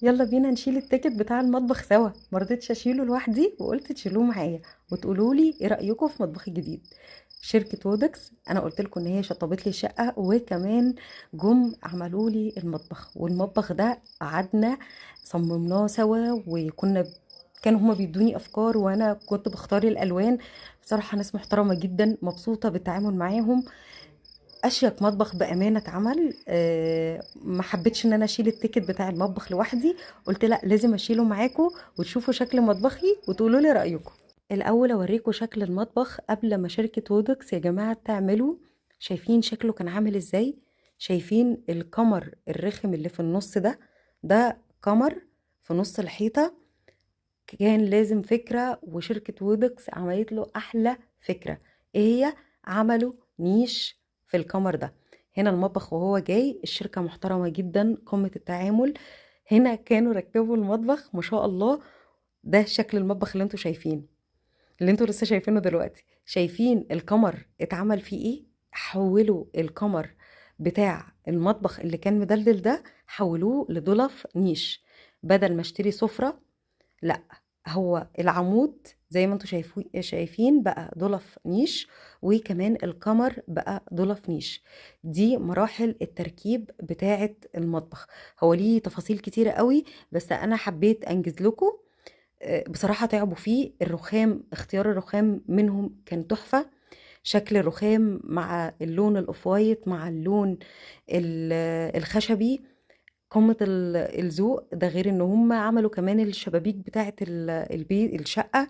يلا بينا نشيل التيكت بتاع المطبخ سوا. مرضتش اشيله لوحدي وقلت تشيلوه معايا وتقولوا لي ايه رايكم في مطبخي الجديد. شركه وودكس انا قلت لكم ان هي شطبت لي الشقه، وكمان جم عملوا لي المطبخ، والمطبخ ده قعدنا صممناه سوا، كانوا هما بيدوني افكار وانا كنت بختار الالوان. بصراحه ناس محترمه جدا، مبسوطه بالتعامل معاهم. اشيك مطبخ بامانه اتعمل. ما حبيتش ان انا اشيل التيكت بتاع المطبخ لوحدي، قلت لا لازم اشيله معاكم وتشوفوا شكل مطبخي وتقولوا لي رايكم. الاول اوريكم شكل المطبخ قبل ما شركه وودكس يا جماعه تعمله. شايفين شكله كان عامل ازاي؟ شايفين الكمر الرخم اللي في النص ده؟ ده كمر في نص الحيطه. كان لازم فكره، وشركه وودكس عملت له احلى فكره. ايه هي؟ عملوا نيش في الكمر ده. هنا المطبخ وهو جاي، الشركة محترمة جدا، قمة التعامل. هنا كانوا ركبوا المطبخ ما شاء الله. ده شكل المطبخ اللي انتوا شايفين، اللي انتوا لسه شايفينه دلوقتي. شايفين الكمر اتعمل فيه ايه؟ حولوا الكمر بتاع المطبخ اللي كان مدلدل ده، حولوه لضلف نيش. بدل ما اشتري سفرة، لا، هو العمود زي ما انتوا شايفين بقى ضلف نيش، وكمان الكمر بقى ضلف نيش. دي مراحل التركيب بتاعة المطبخ. هو ليه تفاصيل كتيرة قوي، بس انا حبيت انجز لكم. بصراحة تعبوا فيه. الرخام، اختيار الرخام منهم كان تحفة. شكل الرخام مع اللون الاوف وايت مع اللون الخشبي، قمة الذوق ده. غير ان هم عملوا كمان الشبابيك بتاعة البيت الشقة.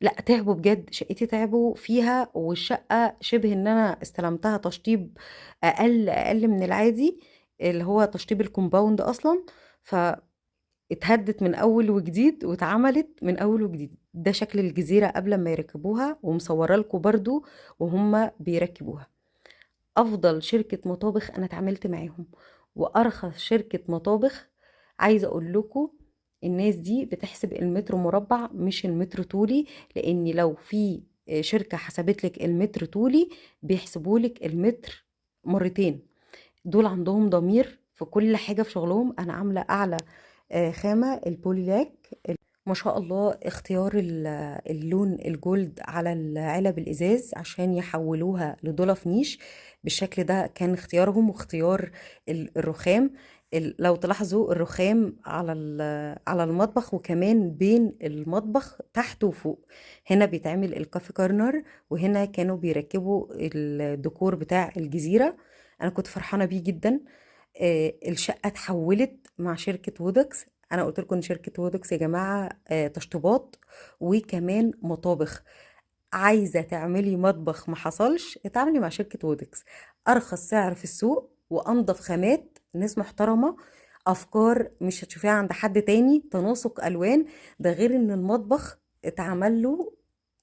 لا تعبوا بجد، شقتي تعبوا فيها، والشقة شبه ان انا استلمتها تشطيب اقل من العادي، اللي هو تشطيب الكومباوند اصلا. فاتهدت من اول وجديد واتعملت من اول وجديد. ده شكل الجزيرة قبل ما يركبوها، ومصورة لكم برضو وهم بيركبوها. افضل شركة مطابخ انا اتعاملت معاهم، وارخص شركة مطابخ. عايزة اقول لكم الناس دي بتحسب المتر مربع مش المتر طولي، لان لو في شركة حسبت لك المتر طولي بيحسبوا لك المتر مرتين. دول عندهم ضمير في كل حاجة في شغلهم. انا عاملة اعلى خامة البوليلاك. ما شاء الله. اختيار اللون الجولد على العلب الازاز عشان يحولوها لضلف نيش بالشكل ده كان اختيارهم، واختيار الرخام. لو تلاحظوا الرخام على المطبخ، وكمان بين المطبخ تحت وفوق. هنا بيتعمل الكافي كورنر، وهنا كانوا بيركبوا الديكور بتاع الجزيرة. انا كنت فرحانة بيه جدا. الشقة اتحولت مع شركة وودكس. انا قلت لكم ان شركة وودكس يا جماعة تشطيبات وكمان مطابخ. عايزة تعملي مطبخ ما حصلش، اتعاملي مع شركة وودكس. ارخص سعر في السوق وانضف خامات، ناس محترمة. افكار مش هتشوفيها عند حد تاني، تناسق الوان. ده غير ان المطبخ اتعمل له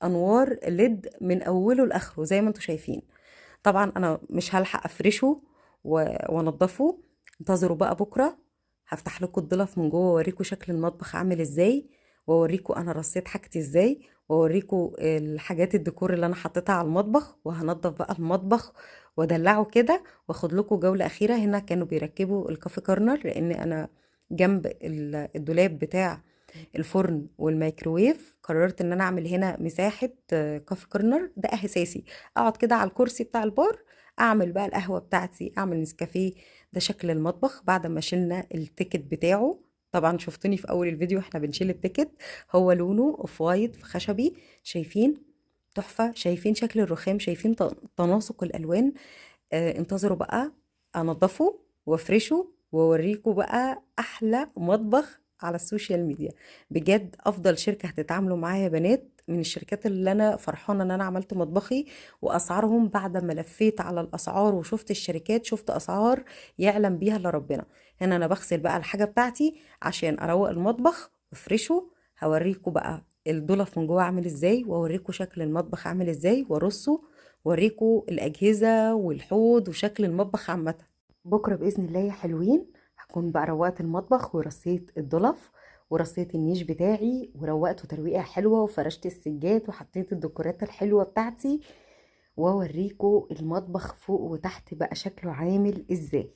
انوار ليد من اوله لاخره زي ما انتم شايفين. طبعا انا مش هلحق افرشه وانضفه. انتظروا بقى بكره، هفتح لكم الضلف من جوه واوريكم شكل المطبخ عامل ازاي، واوريكم انا رصيت حاجتي ازاي، واوريكم الحاجات الديكور اللي انا حطيتها على المطبخ. وهنضف بقى المطبخ وادلعه كده، واخد لكم جولة اخيرة. هنا كانوا بيركبوا الكافي كورنر، لان انا جنب الدولاب بتاع الفرن والميكروويف قررت ان انا اعمل هنا مساحة كافي كورنر. ده اساسي، اقعد كده على الكرسي بتاع البار، اعمل بقى القهوة بتاعتي، اعمل نسكافيه. ده شكل المطبخ بعد ما شلنا التيكت بتاعه. طبعا شفتني في اول الفيديو احنا بنشيل التيكت. هو لونه اوف وايت في خشبي. شايفين؟ تحفة. شايفين شكل الرخام؟ شايفين تناسق الالوان؟ انتظروا بقى انضفه وافرشه واوريكم بقى احلى مطبخ على السوشيال ميديا. بجد افضل شركة هتتعاملوا معايا يا بنات، من الشركات اللي انا فرحانة ان انا عملت مطبخي. واسعارهم بعد ما لفيت على الاسعار وشفت الشركات، شفت اسعار يعلم بيها الا ربنا. هنا انا بغسل بقى الحاجة بتاعتي عشان اروق المطبخ وافرشه. هوريكم بقى الضلف من جوه عامل ازاي، واوريكم شكل المطبخ عامل ازاي وارصه، واوريكم الاجهزه والحوض وشكل المطبخ عامه. بكره باذن الله يا حلوين هكون بقى روقت المطبخ ورصيت الضلف ورصيت النيش بتاعي وروقته ترويقه حلوه وفرشت السجاد وحطيت الديكورات الحلوه بتاعتي، واوريكم المطبخ فوق وتحت بقى شكله عامل ازاي.